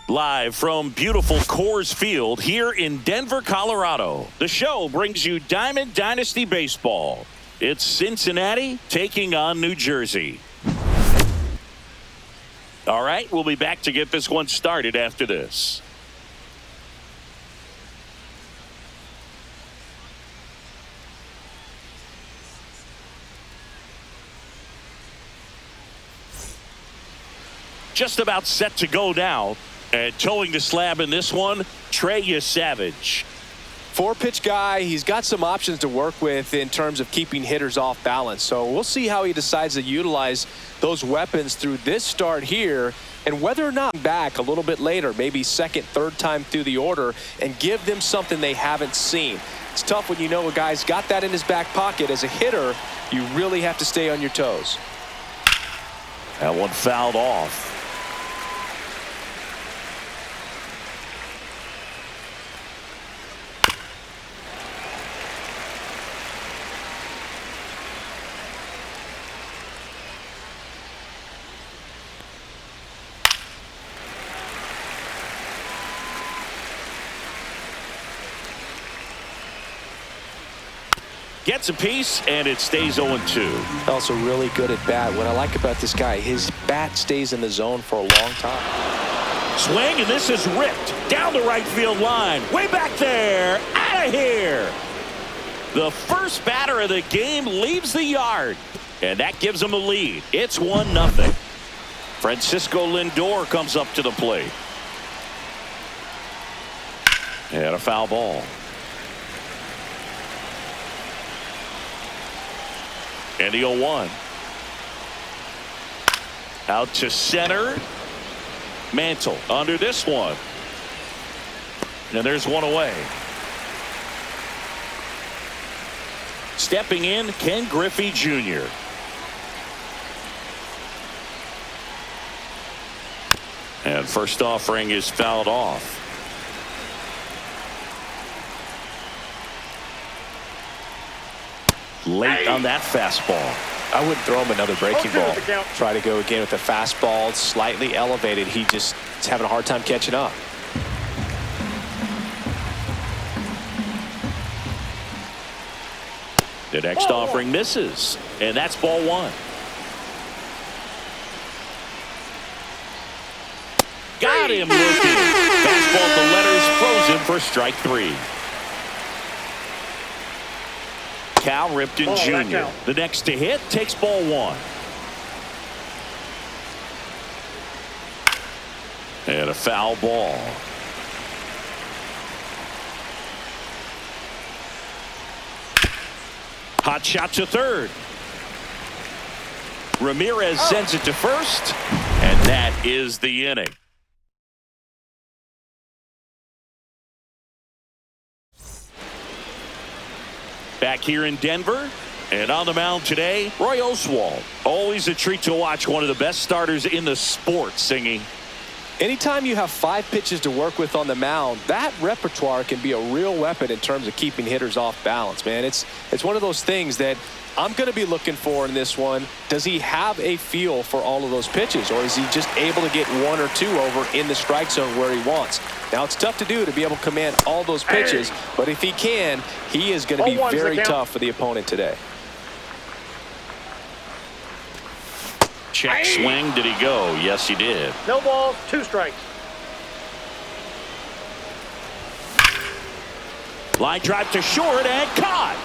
Live from beautiful Coors Field here in Denver, Colorado, the show brings you Diamond Dynasty Baseball. It's Cincinnati taking on New Jersey. All right, we'll be back to get this one started after this. Just about set to go now. And towing the slab in this one, Trey Savage. Four-pitch guy. He's got some options to work with in terms of keeping hitters off balance. So we'll see how he decides to utilize those weapons through this start here, and whether or not back a little bit later, maybe second, third time through the order, and give them something they haven't seen. It's tough when you know a guy's got that in his back pocket. As a hitter, you really have to stay on your toes. That one fouled off. Gets a piece, and it stays 0-2. Also really good at bat. What I like about this guy, his bat stays in the zone for a long time. Swing, and this is ripped down the right field line. Way back there. Out of here. The first batter of the game leaves the yard, and that gives him a lead. It's 1-0. Francisco Lindor comes up to the plate. And a foul ball. And the 0-1. Out to center. Mantle under this one. And there's one away. Stepping in, Ken Griffey Jr. And first offering is fouled off. Late on that fastball. I wouldn't throw him another breaking ball. Try to go again with the fastball, slightly elevated. He just is having a hard time catching up. The next offering misses, and that's ball one. Got him looking. Fastball at the letters, throws him for strike three. Cal Ripken Jr. The next to hit takes ball one. And a foul ball. Hot shot to third. Ramirez sends it to first, and that is the inning. Back here in Denver, and on the mound today, Roy Oswalt. Always a treat to watch one of the best starters in the sport, Singy. Anytime you have 5 pitches to work with on the mound, that repertoire can be a real weapon in terms of keeping hitters off balance, man. It's one of those things that I'm going to be looking for in this one. Does he have a feel for all of those pitches, or is he just able to get 1 or 2 over in the strike zone where he wants? Now, it's tough to do to be able to command all those pitches, but if he can, he is going to be very tough for the opponent today. Check swing. Did he go? Yes, he did. No balls, 2 strikes. Line drive to short and caught.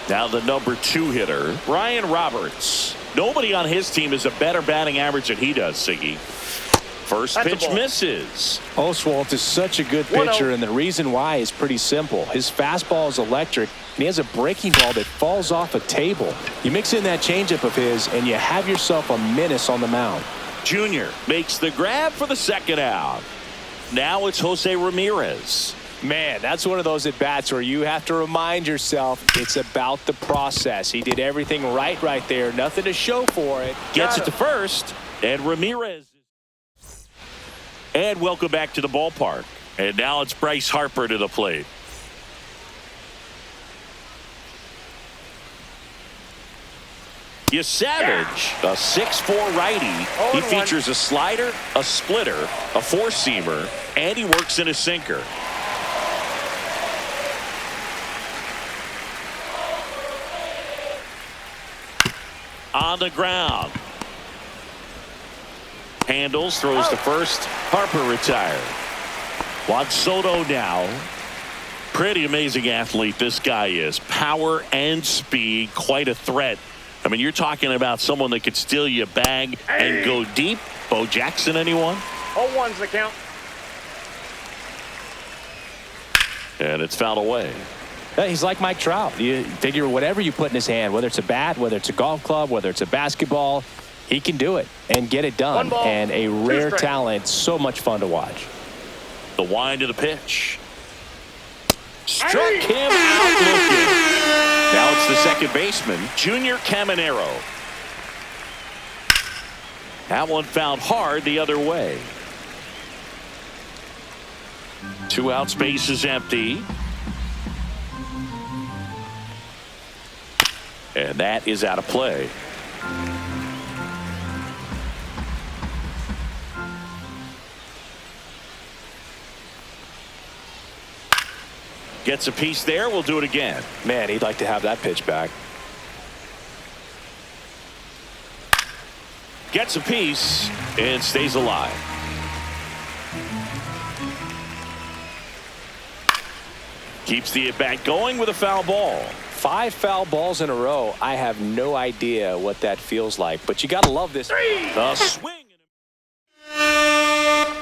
Now the number 2 hitter, Ryan Roberts. Nobody on his team has a better batting average than he does, Siggy. First pitch misses. Oswalt is such a good pitcher, and the reason why is pretty simple. His fastball is electric, and he has a breaking ball that falls off a table. You mix in that changeup of his, and you have yourself a menace on the mound. Junior makes the grab for the second out. Now it's Jose Ramirez. Man, that's one of those at-bats where you have to remind yourself it's about the process. He did everything right there. Nothing to show for it. Gets it to first, and Ramirez. And welcome back to the ballpark. And now it's Bryce Harper to the plate. Savage, a 6'4" righty. He features a slider, a splitter, a four-seamer, and he works in a sinker. On the ground. Handles, throws to first. Harper retired. Juan Soto now. Pretty amazing athlete this guy is. Power and speed, quite a threat. I mean, you're talking about someone that could steal you a bag and go deep. Bo Jackson, anyone? 0-1's the count. And it's fouled away. He's like Mike Trout. You figure whatever you put in his hand, whether it's a bat, whether it's a golf club, whether it's a basketball, he can do it and get it done. And a rare talent, so much fun to watch. The wind of the pitch. Struck him out looking. Now it's the second baseman, Junior Caminero. That one fouled hard the other way. 2 out, space is empty. And that is out of play. Gets a piece there. We'll do it again. Man, he'd like to have that pitch back. Gets a piece and stays alive. Keeps the at-bat going with a foul ball. 5 foul balls in a row. I have no idea what that feels like, but you got to love this. A swing.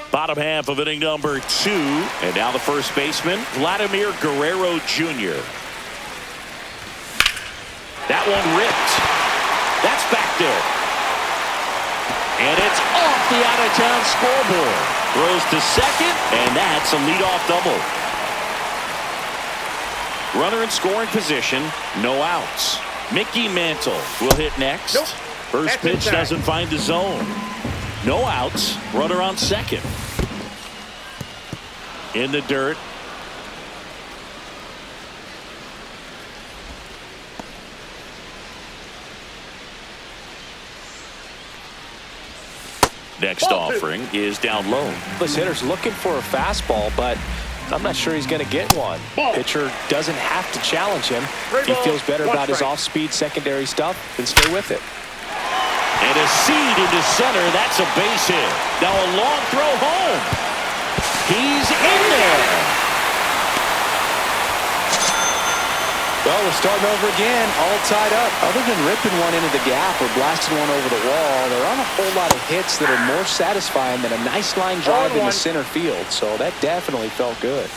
Bottom half of inning number 2. And now the first baseman, Vladimir Guerrero Jr. That one ripped. That's back there. And it's off the out-of-town scoreboard. Throws to second, and that's a leadoff double. Runner in scoring position, no outs. Mickey Mantle will hit next. Nope. First pitch doesn't find the zone. No outs. Runner on second. In the dirt. Next offering is down low. This hitter's looking for a fastball, but I'm not sure he's going to get one. Ball. Pitcher doesn't have to challenge him. Three If he balls, feels better one about his strike. off-speed secondary stuff, then stay with it. And a seed into center. That's a base hit. Now a long throw home. He's in there. Well, we're starting over again, all tied up. Other than ripping one into the gap or blasting one over the wall, there aren't a whole lot of hits that are more satisfying than a nice line drive into center field. So that definitely felt good.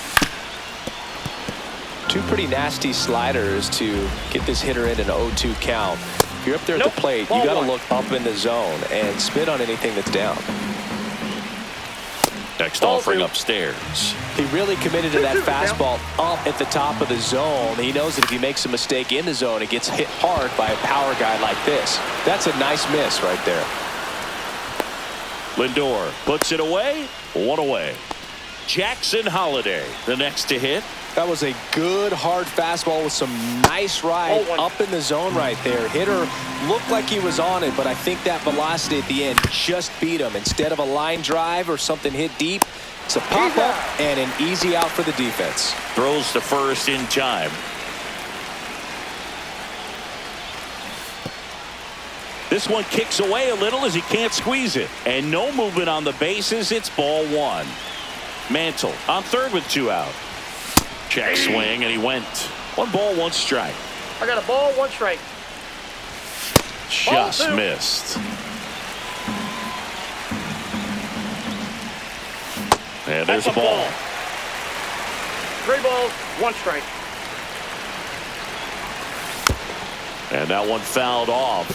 Two pretty nasty sliders to get this hitter in an 0-2 count. If you're up there at the plate, you got to look up in the zone and spit on anything that's down. Next offering upstairs. He really committed to that fastball up at the top of the zone. He knows that if he makes a mistake in the zone, it gets hit hard by a power guy like this. That's a nice miss right there. Lindor puts it away. One away. Jackson Holiday, the next to hit. That was a good hard fastball with some nice ride up in the zone right there. Hitter looked like he was on it, but I think that velocity at the end just beat him. Instead of a line drive or something hit deep, it's a pop-up and an easy out for the defense. Throws to first in time. This one kicks away a little as he can't squeeze it. And no movement on the bases. It's ball one. Mantle on third with two out. Check swing, and he went. 1 ball, 1 strike. I got a ball, 1 strike. Just missed. And there's a ball. 3 balls, 1 strike. And that one fouled off.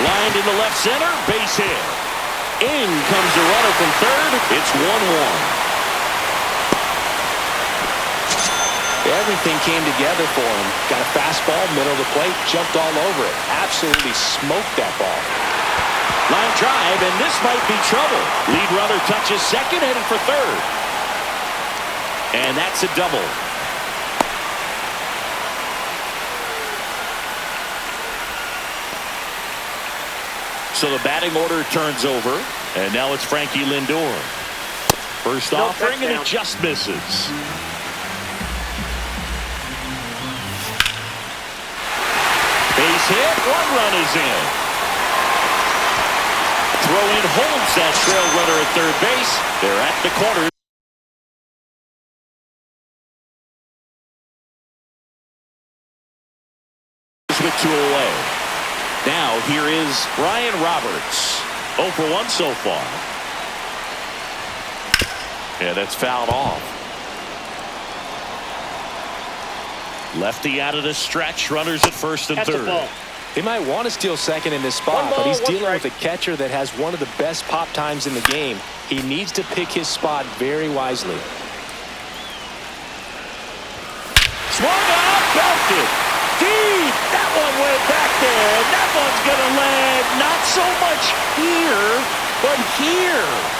Lined in the left center, base hit. In comes the runner from third. It's 1-1. Everything came together for him. Got a fastball, middle of the plate, jumped all over it. Absolutely smoked that ball. Line drive, and this might be trouble. Lead runner touches second, headed for third. And that's a double. So the batting order turns over, and now it's Frankie Lindor. First offering, and it just misses. Base hit, 1 run is in. Throw in holds that trail runner at third base. They're at the corner. With 2 away. Now here is Brian Roberts. 0 for 1 so far. And that's fouled off. Lefty out of the stretch. Runners at first and third. He might want to steal second in this spot, but he's dealing with a catcher that has one of the best pop times in the game. He needs to pick his spot very wisely. Swung out, belted. Deep. That one went back there. That one's going to land not so much here, but here.